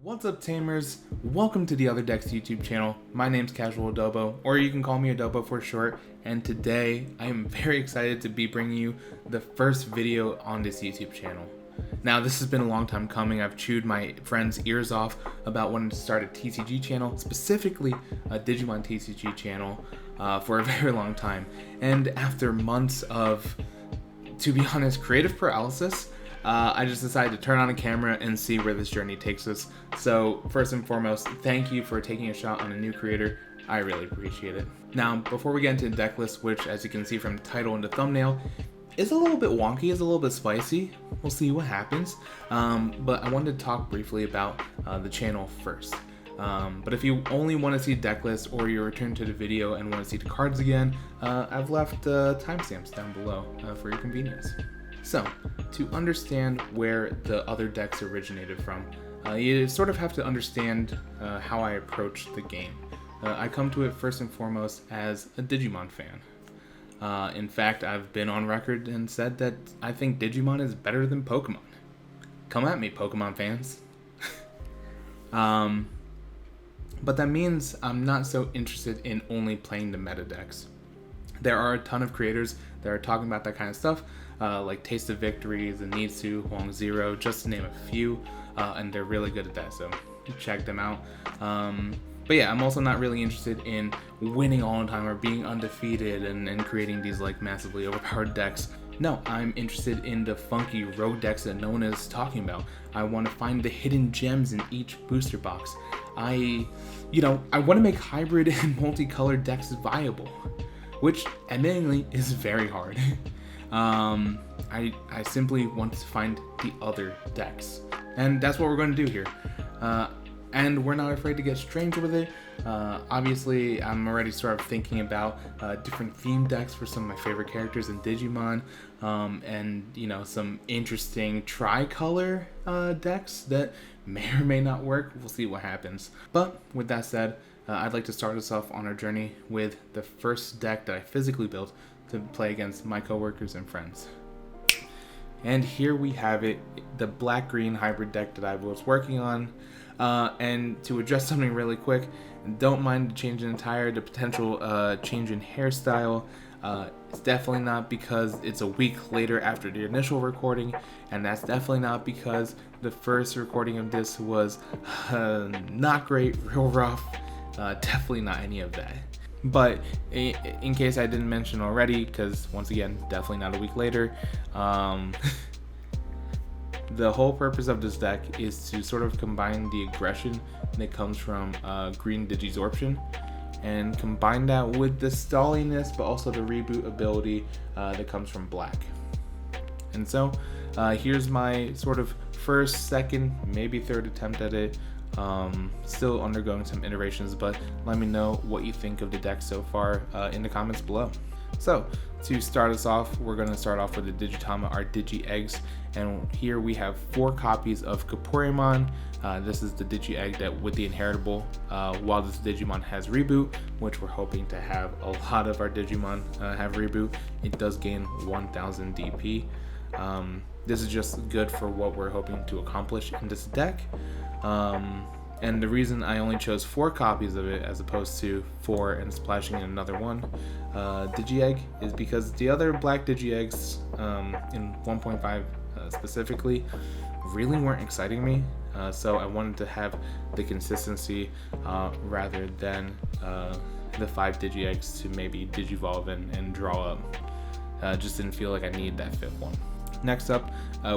What's up, Tamers? Welcome to the Other Decks YouTube channel. My name's Casual Adobo, or you can call me Adobo for short, and today I am very excited to be bringing you the first video on this YouTube channel. Now, this has been a long time coming. I've chewed my friends' ears off about wanting to start a TCG channel, specifically a Digimon TCG channel, for a very long time. And after months of, to be honest, creative paralysis, I just decided to turn on a camera and see where this journey takes us. So first and foremost, thank you for taking a shot on a new creator. I really appreciate it. Now, before we get into the deck list, which as you can see from the title and the thumbnail, is a little bit wonky, is a little bit spicy. We'll see what happens. But I wanted to talk briefly about the channel first. But if you only want to see deck list or you return to the video and want to see the cards again, I've left timestamps down below for your convenience. So, to understand where the other decks originated from, you sort of have to understand how I approach the game. I come to it first and foremost as a Digimon fan. In fact, I've been on record and said that I think Digimon is better than Pokemon. Come at me, Pokemon fans. But that means I'm not so interested in only playing the meta decks. There are a ton of creators that are talking about that kind of stuff, like Taste of Victory, Zenitsu, Huang Zero, just to name a few, and they're really good at that, so check them out. But yeah, I'm also not really interested in winning all the time or being undefeated and creating these like massively overpowered decks. No, I'm interested in the funky rogue decks that no one is talking about. I want to find the hidden gems in each booster box. I want to make hybrid and multicolored decks viable, which admittedly is very hard. I simply want to find the other decks, and that's what we're going to do here. And we're not afraid to get strange with it. Obviously, I'm already sort of thinking about different theme decks for some of my favorite characters in Digimon, and some interesting tricolor decks that may or may not work. We'll see what happens. But with that said, I'd like to start us off on our journey with the first deck that I physically built to play against my coworkers and friends. And here we have it, the black-green hybrid deck that I was working on. And to address something really quick, don't mind the change in attire, the potential change in hairstyle. It's definitely not because it's a week later after the initial recording, and that's definitely not because the first recording of this was not great, real rough. Definitely not any of that. But in case I didn't mention already, because once again, definitely not a week later, the whole purpose of this deck is to sort of combine the aggression that comes from Green Digisorbtion and combine that with the stalliness, but also the reboot ability that comes from Black. And so here's my sort of first, second, maybe third attempt at it. Still undergoing some iterations, but let me know what you think of the deck so far in the comments below. So to start us off, we're going to start off with the Digitama, our Digi Eggs, and here we have 4 copies of Vaporeon. This is the Digi Egg that with the inheritable, while this Digimon has Reboot, which we're hoping to have a lot of our Digimon have Reboot. It does gain 1000 DP. This is just good for what we're hoping to accomplish in this deck. And the reason I only chose 4 copies of it as opposed to 4 and splashing in another one Digi-Egg is because the other black Digi-Eggs in 1.5 specifically really weren't exciting me. So I wanted to have the consistency rather than the 5 Digi-Eggs to maybe digivolve and draw up. Just didn't feel like I needed that 5th one. Next up,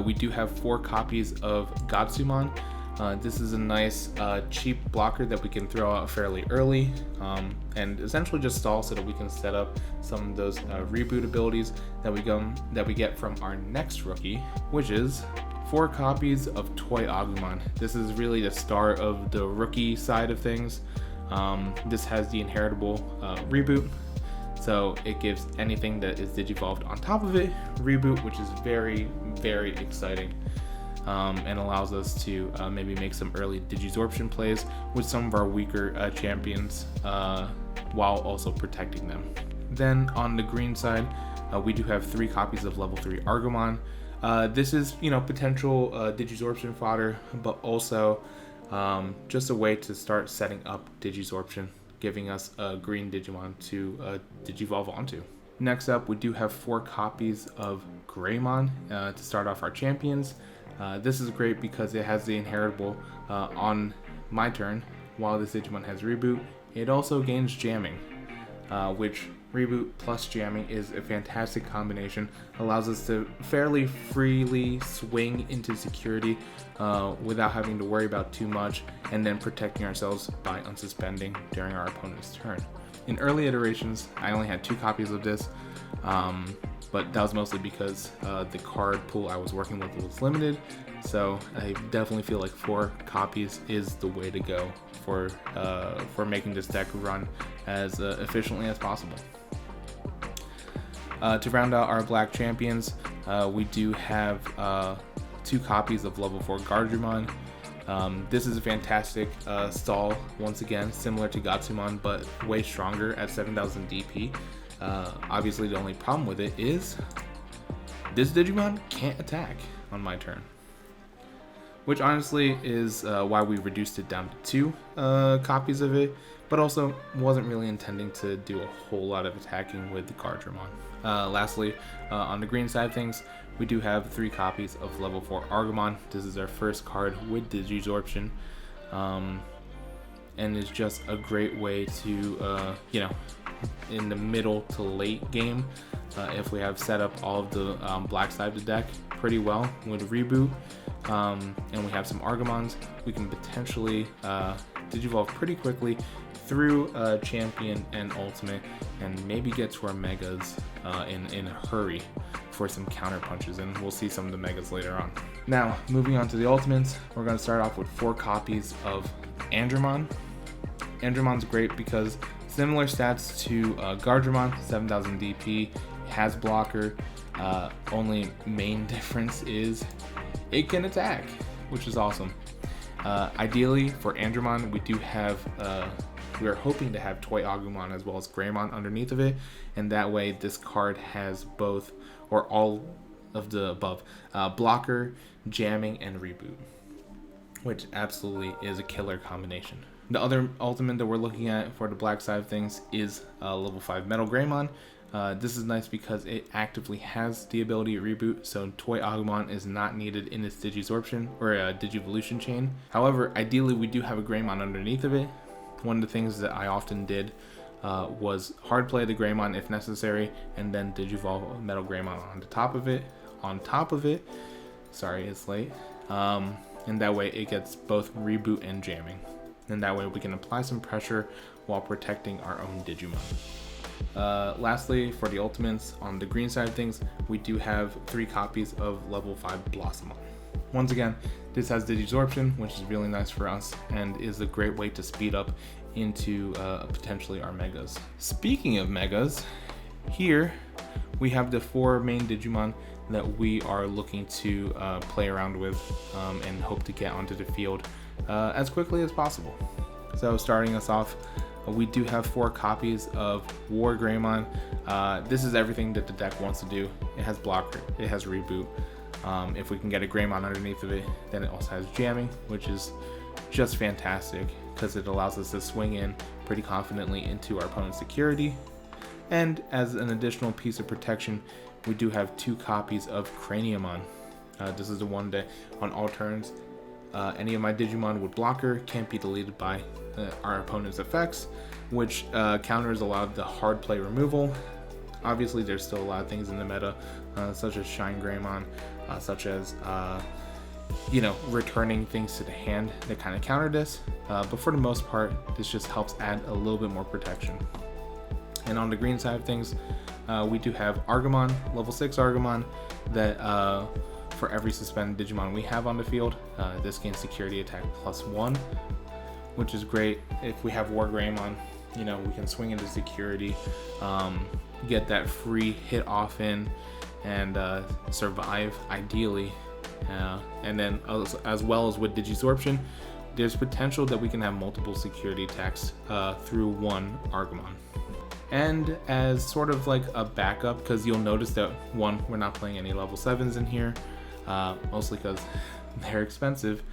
we do have 4 copies of Gotsumon. This is a nice cheap blocker that we can throw out fairly early and essentially just stall so that we can set up some of those reboot abilities that we get from our next rookie, which is 4 copies of Toy Agumon. This is really the start of the rookie side of things. This has the inheritable reboot, so it gives anything that is digivolved on top of it reboot, which is very, very exciting. And allows us to maybe make some early Digisorption plays with some of our weaker champions while also protecting them. Then on the green side, we do have 3 copies of level 3 Argomon. This is, potential Digisorption fodder, but also Just a way to start setting up Digisorption, giving us a green Digimon to digivolve onto. Next up, we do have 4 copies of Greymon to start off our champions. This is great because it has the inheritable on my turn. While this Digimon has Reboot, it also gains Jamming, which Reboot plus Jamming is a fantastic combination. Allows us to fairly freely swing into security without having to worry about too much, and then protecting ourselves by unsuspending during our opponent's turn. In early iterations, I only had 2 copies of this, but that was mostly because the card pool I was working with was limited. So I definitely feel like 4 copies is the way to go for making this deck run as efficiently as possible. To round out our black champions, we do have 2 copies of level 4 Guardrumon. This is a fantastic stall, once again, similar to Gatsumon, but way stronger at 7000 DP. Obviously, the only problem with it is this Digimon can't attack on my turn, which honestly is why we reduced it down to 2 copies of it, but also wasn't really intending to do a whole lot of attacking with the Guardrumon. Lastly, on the green side of things, we do have 3 copies of level 4 Argomon. This is our first card with Digisorption, and is just a great way to, in the middle to late game, if we have set up all of the black side of the deck pretty well with Reboot, and we have some Argomons, we can potentially digivolve pretty quickly through Champion and Ultimate, and maybe get to our Megas in a hurry for some counter punches, and we'll see some of the Megas later on. Now, moving on to the Ultimates, we're going to start off with 4 copies of Andromon. Andromon's great because similar stats to Guardrumon, 7000 DP, has blocker, only main difference is it can attack, which is awesome. Ideally for Andromon, we do have we are hoping to have Toy Agumon as well as Greymon underneath of it, and that way this card has both or all of the above, blocker, jamming, and reboot, which absolutely is a killer combination. The other ultimate that we're looking at for the black side of things is level 5 Metal Greymon. This is nice because it actively has the ability to reboot, so Toy Agumon is not needed in its Digisorption or Digivolution chain. However, ideally we do have a Greymon underneath of it. One of the things that I often did was hard play the Greymon if necessary, and then Digivolve Metal Greymon on top of it. Sorry, it's late. And that way it gets both reboot and jamming. And that way we can apply some pressure while protecting our own Digimon. Lastly, for the ultimates, on the green side of things, we do have 3 copies of level 5 Blossomon. Once again, this has Digisorption, which is really nice for us and is a great way to speed up into potentially our Megas. Speaking of Megas, here we have the 4 main Digimon that we are looking to play around with and hope to get onto the field as quickly as possible. So starting us off, we do have 4 copies of War Greymon. This is everything that the deck wants to do. It has blocker, it has reboot. If we can get a Greymon underneath of it, then it also has jamming, which is just fantastic because it allows us to swing in pretty confidently into our opponent's security. And as an additional piece of protection, we do have 2 copies of Craniumon. This is the one that on all turns, any of my Digimon with blocker can't be deleted by our opponent's effects, which counters a lot of the hard play removal. Obviously, there's still a lot of things in the meta, such as Shine Greymon, such as returning things to the hand that kind of counter this. But for the most part, this just helps add a little bit more protection. And on the green side of things, we do have Argomon, level 6 Argomon, that for every suspended Digimon we have on the field, this gains security attack +1, which is great. If we have War Greymon, we can swing into security, get that free hit off in, and survive ideally. And then as well as with Digisorption, there's potential that we can have multiple security attacks through one Argomon. And as sort of like a backup, because you'll notice that we're not playing any level 7s in here, mostly because they're expensive.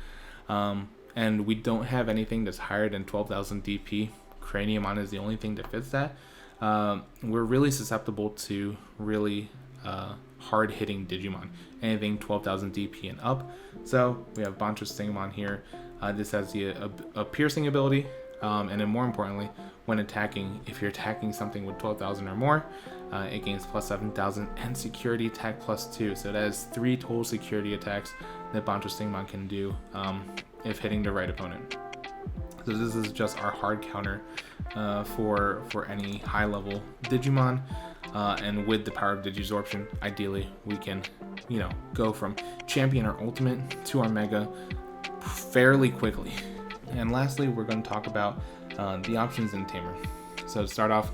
and we don't have anything that's higher than 12,000 DP, Craniumon is the only thing that fits that. We're really susceptible to really hard hitting Digimon, anything 12,000 DP and up. So we have Bancho Stingmon here. This has a piercing ability, and then more importantly, when attacking, if you're attacking something with 12,000 or more, it gains plus 7,000 and security attack plus 2. So that is 3 total security attacks that Bancho Stingmon can do if hitting the right opponent. So this is just our hard counter for any high level Digimon, and with the power of Digisorption, ideally we can, go from champion or ultimate to our mega fairly quickly. And lastly, we're going to talk about the options in Tamer. So to start off,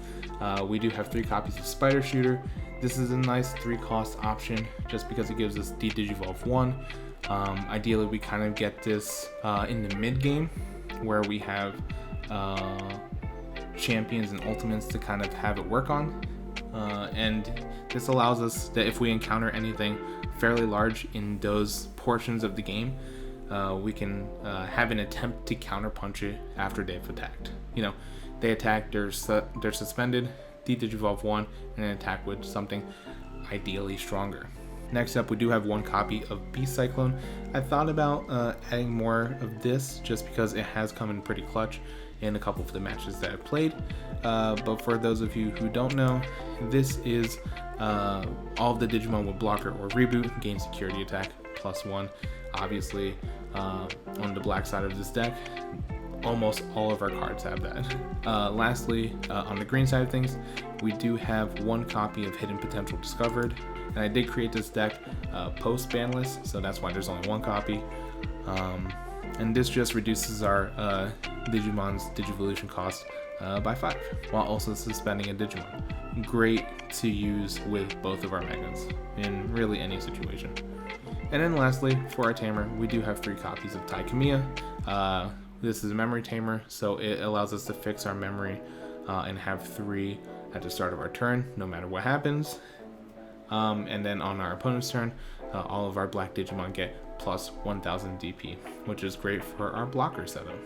we do have 3 copies of Spider Shooter. This is a nice 3-cost option just because it gives us Digivolve 1. Ideally, we kind of get this in the mid game where we have champions and ultimates to kind of have it work on. And this allows us that if we encounter anything fairly large in those portions of the game, we can have an attempt to counterpunch it after they've attacked. They attack, they're suspended, Digivolve 1, and then attack with something ideally stronger. Next up, we do have 1 copy of Beast Cyclone. I thought about adding more of this just because it has come in pretty clutch in a couple of the matches that I've played. But for those of you who don't know, this is all of the Digimon with Blocker or Reboot gain security attack plus 1. Obviously, on the black side of this deck, almost all of our cards have that. Lastly, on the green side of things, we do have 1 copy of Hidden Potential discovered, and I did create this deck post ban list, so that's why there's only 1 copy. And this just reduces our Digimon's Digivolution cost by 5, while also suspending a Digimon. Great to use with both of our Megas in really any situation. And then lastly, for our Tamer, we do have 3 copies of Tai Kamiya. This is a memory tamer, so it allows us to fix our memory and have 3 at the start of our turn, no matter what happens. And then on our opponent's turn, all of our black Digimon get plus 1000 DP, which is great for our blocker setup.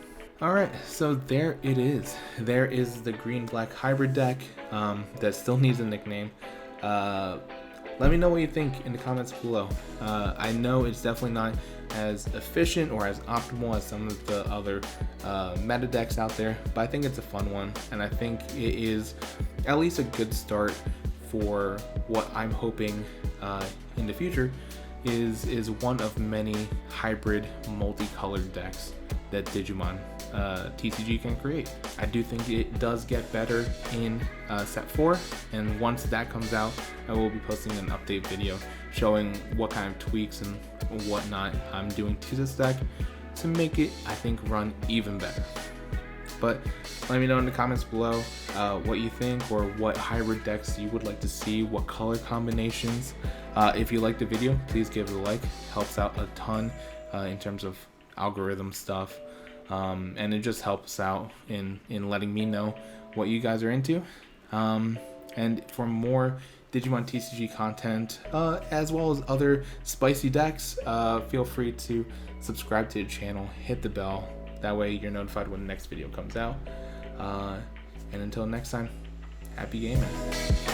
Alright, so there it is. There is the green-black hybrid deck that still needs a nickname. Let me know what you think in the comments below. I know it's definitely not as efficient or as optimal as some of the other meta decks out there, but I think it's a fun one, and I think it is at least a good start for what I'm hoping in the future is one of many hybrid multicolored decks that Digimon TCG can create. I do think it does get better in set 4, and once that comes out, I will be posting an update video showing what kind of tweaks and whatnot I'm doing to this deck to make it, I think, run even better. But let me know in the comments below what you think, or what hybrid decks you would like to see, what color combinations. If you liked the video, please give it a like. Helps out a ton in terms of algorithm stuff, and it just helps out in letting me know what you guys are into. And for more Digimon TCG content, as well as other spicy decks, feel free to subscribe to the channel, hit the bell, that way you're notified when the next video comes out. And until next time, happy gaming.